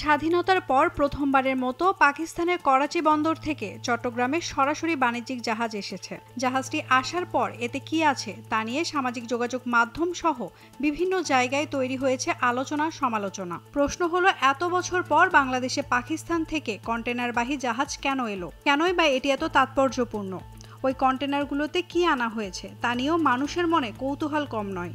স্বাধীনতার পর প্রথমবারের মতো পাকিস্তানের করাচি বন্দর থেকে চট্টগ্রামে সরাসরি বাণিজ্যিক জাহাজ এসেছে। জাহাজটি আসার পর এতে কি আছে তা নিয়ে সামাজিক যোগাযোগ মাধ্যম সহ বিভিন্ন জায়গায় তৈরি হয়েছে আলোচনা সমালোচনা। প্রশ্ন হলো, এত বছর পর বাংলাদেশে পাকিস্তান থেকে কন্টেনারবাহী জাহাজ কেন এলো, কেনই বা এটি এত তাৎপর্যপূর্ণ, ওই কন্টেনারগুলোতে কি আনা হয়েছে তা নিয়েও মানুষের মনে কৌতূহল কম নয়।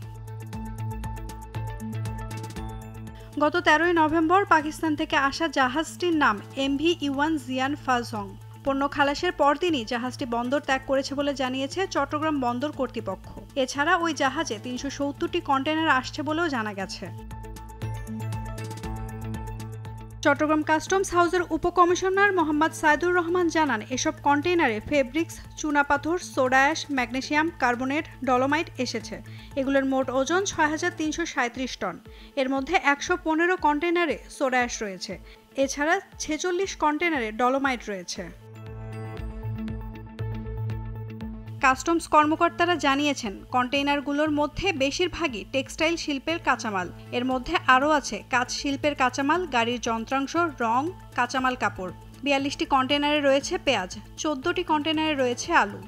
গত 13ই নভেম্বর পাকিস্তান থেকে আসা জাহাজটির নাম MV ইউয়ান জিয়ান ফাজং। পণ্য খালাসের পরদিনই জাহাজটি বন্দর ত্যাগ করেছে বলে জানিয়েছে চট্টগ্রাম বন্দর কর্তৃপক্ষ। এছাড়া ওই জাহাজে 370টি কন্টেনার আসছে বলেও জানা গেছে। চট্টগ্রাম কাস্টমস হাউসের উপকমিশনার মোহাম্মদ সাইদুর রহমান জানান, এসব কন্টেইনারে ফেব্রিক্স, চুনাপাথর, soda ash, magnesium carbonate, dolomite এসেছে। এগুলোর মোট ওজন ৬,৩৩৭ টন। এর মধ্যে ১১৫ কন্টেইনারে সোডা অ্যাশ রয়েছে। এছাড়া ৪৬ কন্টেইনারে ডলোমাইট রয়েছে। কাস্টমস কর্মকর্তারা জানিয়েছেন, কন্টেইনারগুলোর মধ্যে বেশিরভাগই টেক্সটাইল শিল্পের কাঁচামাল। এর মধ্যে আরও আছে কাঁচ শিল্পের কাঁচামাল, গাড়ির যন্ত্রাংশ, রং, কাঁচামাল কাপড়। ৪২টি কন্টেইনারে রয়েছে পেঁয়াজ, ১৪টি কন্টেইনারে রয়েছে আলু।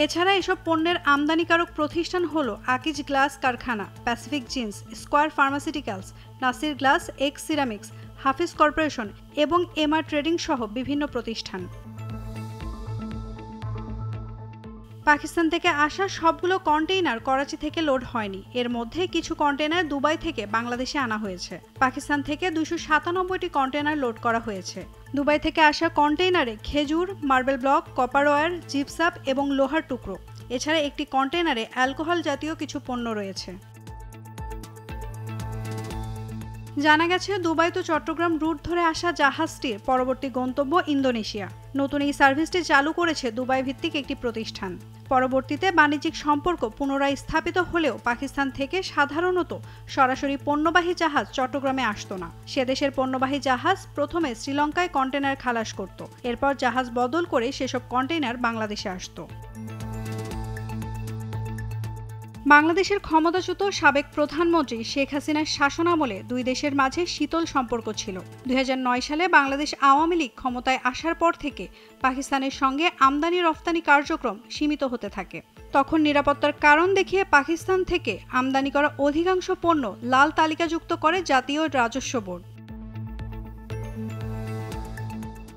এছাড়া এসব পণ্যের আমদানিকারক প্রতিষ্ঠান হলো আকিজ গ্লাস কারখানা, Pacific jeans, square pharmaceuticals, Nasir glass, X ceramics, Hafiz corporation এবং এমআর ট্রেডিং সহ বিভিন্ন প্রতিষ্ঠান। পাকিস্তান থেকে আসা সবগুলো কন্টেইনার করাচি থেকে লোড হয়নি। এর মধ্যে কিছু কন্টেইনার দুবাই থেকে বাংলাদেশে আনা হয়েছে। পাকিস্তান থেকে 297টি কন্টেইনার লোড করা হয়েছে। দুবাই থেকে আসা কন্টেইনারে খেজুর, মার্বেল ব্লক, কপার ওয়্যার, জিপসাপ এবং লোহার টুকরো। এছাড়া একটি কন্টেইনারে অ্যালকোহল জাতীয় কিছু পণ্য রয়েছে। জানা গেছে, দুবাই তো চট্টগ্রাম রুট ধরে আসা জাহাজটির পরবর্তী গন্তব্য ইন্দোনেশিয়া। নতুন এই সার্ভিসটি চালু করেছে দুবাই ভিত্তিক একটি প্রতিষ্ঠান। পরবর্তীতে বাণিজ্যিক সম্পর্ক পুনরায় স্থাপিত হলেও পাকিস্তান থেকে সাধারণত সরাসরি পণ্যবাহী জাহাজ চট্টগ্রামে আসতো না। সে দেশের পণ্যবাহী জাহাজ প্রথমে শ্রীলঙ্কায় কন্টেনার খালাস করত, এরপর জাহাজ বদল করে সেসব কন্টেনার বাংলাদেশে আসতো। বাংলাদেশের ক্ষমতাচ্যুত সাবেক প্রধানমন্ত্রী শেখ হাসিনার শাসনামলে দুই দেশের মাঝে শীতল সম্পর্ক ছিল। ২০০৯ সালে বাংলাদেশ আওয়ামী লীগ ক্ষমতায় আসার পর থেকে পাকিস্তানের সঙ্গে আমদানি রফতানি কার্যক্রম সীমিত হতে থাকে। তখন নিরাপত্তার কারণ দেখিয়ে পাকিস্তান থেকে আমদানি করা অধিকাংশ পণ্য লাল তালিকাযুক্ত করে জাতীয় রাজস্ব বোর্ড।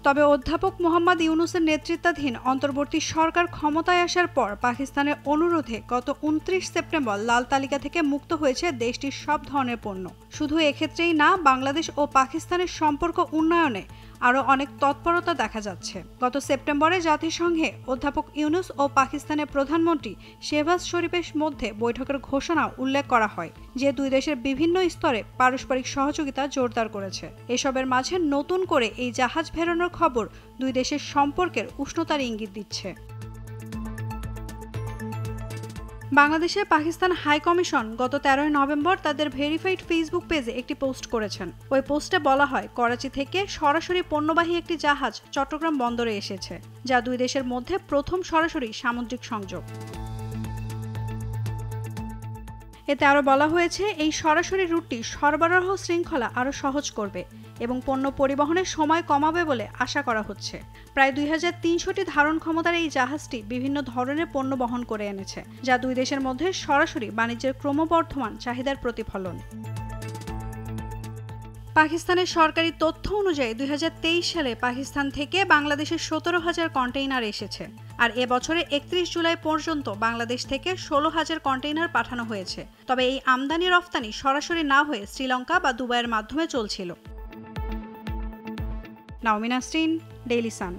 তবে অধ্যাপক মোহাম্মদ ইউনূসের নেতৃত্বাধীন অন্তর্বর্তী সরকার ক্ষমতায় আসার পর পাকিস্তানের অনুরোধে গত ২৯ সেপ্টেম্বর লাল তালিকা থেকে মুক্ত হয়েছে দেশটির সব ধরনের পণ্য। শুধু এক্ষেত্রেই না, বাংলাদেশ ও পাকিস্তানের সম্পর্ক উন্নয়নে আরও অনেক তৎপরতা দেখা যাচ্ছে। গত সেপ্টেম্বরে জাতিসংঘে অধ্যাপক ইউনূস ও পাকিস্তানের প্রধানমন্ত্রী শেহবাজ শরীফের মধ্যে বৈঠকের ঘোষণা উল্লেখ করা হয়, যে দুই দেশের বিভিন্ন স্তরে পারস্পরিক সহযোগিতা জোরদার করেছে। এসবের মাঝে নতুন করে এই জাহাজ ফেরানোর খবর দুই দেশের সম্পর্কের উষ্ণতার ইঙ্গিত দিচ্ছে। বাংলাদেশে পাকিস্তান হাই কমিশন গত 13ই নভেম্বর তাদের ভেরিফাইড ফেসবুক পেজে একটি পোস্ট করেছেন। ওই পোস্টে বলা হয়, করাচি থেকে সরাসরি পণ্যবাহী একটি জাহাজ চট্টগ্রাম বন্দরে এসেছে, যা দুই দেশের মধ্যে প্রথম সরাসরি সামুদ্রিক সংযোগ। এতে আরও বলা হয়েছে, এই সরাসরি রুটটি সরবরাহ শৃঙ্খলা আরও সহজ করবে এবং পণ্য পরিবহনের সময় কমাবে বলে আশা করা হচ্ছে। প্রায় ২৩০০টি ধারণ ক্ষমতার এই জাহাজটি বিভিন্ন ধরনের পণ্য বহন করে এনেছে, যা দুই দেশের মধ্যে সরাসরি বাণিজ্যের ক্রমবর্ধমান চাহিদার প্রতিফলন। পাকিস্তানের সরকারি তথ্য অনুযায়ী ২০২৩ সালে পাকিস্তান থেকে বাংলাদেশে ১৭,০০০ কন্টেইনার এসেছে, আর এবছরে ৩১ জুলাই পর্যন্ত বাংলাদেশ থেকে ১৬,০০০ কন্টেইনার পাঠানো হয়েছে। তবে এই আমদানি রফতানি সরাসরি না হয়ে শ্রীলঙ্কা বা দুবাইয়ের মাধ্যমে চলছিল। নাওমিন নাসরিন, ডেইলি সান।